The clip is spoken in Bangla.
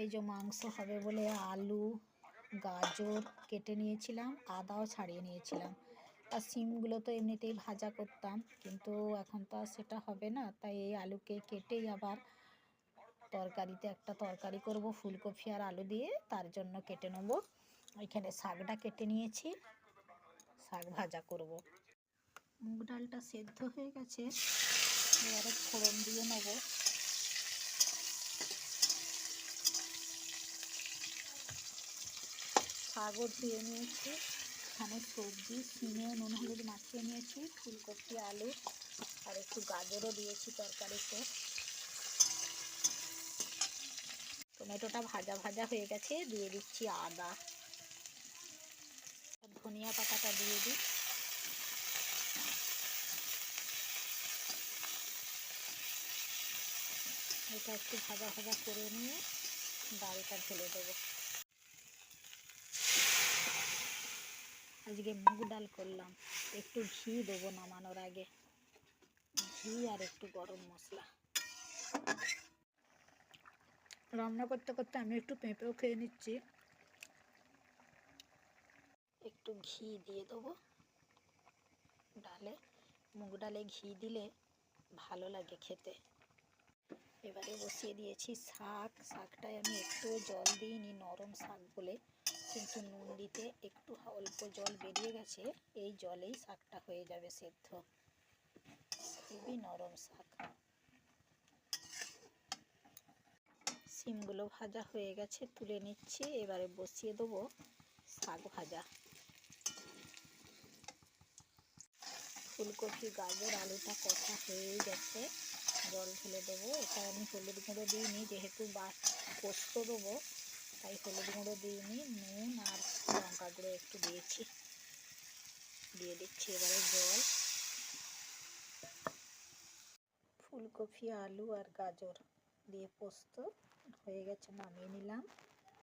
এই যে মাংস হবে বলে আলু গাজর কেটে নিয়েছিলাম, আদাও ছাড়িয়ে নিয়েছিলাম। আর সিমগুলো তো এমনিতেই ভাজা করতাম, কিন্তু এখন তো আর সেটা হবে না, তাই এই আলুকে কেটেই আবার তরকারিতে একটা তরকারি করব ফুলকপি আর আলু দিয়ে, তার জন্য কেটে নেব। এখানে শাকটা কেটে নিয়েছি, শাক ভাজা করব। মুগ ডালটা সেদ্ধ হয়ে গেছে, এবারে ফোড়ন দিয়ে নেব। শাকও ধুয়ে নিয়েছি, এখানে সবজি সিমে নুন হলুদ মাখিয়ে নিয়েছি, ফুলকপি আলু আর একটু গাজরও দিয়েছি তরকারিতে। টমেটোটা ভাজা ভাজা হয়ে গেছে, দিয়ে দিচ্ছি আদা, ধনিয়া পাতাটা দিয়ে দিই। এটা একটু ভাজা ভাজা করে নিয়ে ডালটা ঢেলে দেবো। আজকে মুগ ডাল করলাম, একটু ঘি দেবো নামানোর আগে, ঘি আর একটু গরম মশলা। রান্না করতে করতে আমি একটু পেঁপেও খেয়ে নিচ্ছি। একটু ঘি দিয়ে দেবো ডালে, মুগ ডালে ঘি দিলে ভালো লাগে খেতে। এবারে বসিয়ে দিয়েছি শাক, শাকটায় আমি একটু জল দিইনি, নরম শাক বলে, কিন্তু নুন দিতে একটু অল্প জল বেরিয়ে গেছে, এই জলেই শাকটা হয়ে যাবে সেদ্ধ। খুবই নরম শাক। সিমগুলো ভাজা হয়ে গেছে, তুলে নিচ্ছি। এবারে বসিয়ে দেবো শাক ভাজা। ফুলকপি গাজর আলুটা কষা হয়ে গেছে, জল ঢেলে দেবো। এটা আমি হলুদ গুঁড়ো দিইনি, যেহেতু পোস্ত দেবো তাই হলুদ গুঁড়ো দিইনি, নুন আর লঙ্কা গুঁড়ো একটু দিয়েছি। দিয়ে দিচ্ছি এবারে জল। ফুলকপি আলু আর গাজর দিয়ে পোস্ত হয়ে গেছে, নামিয়ে নিলাম।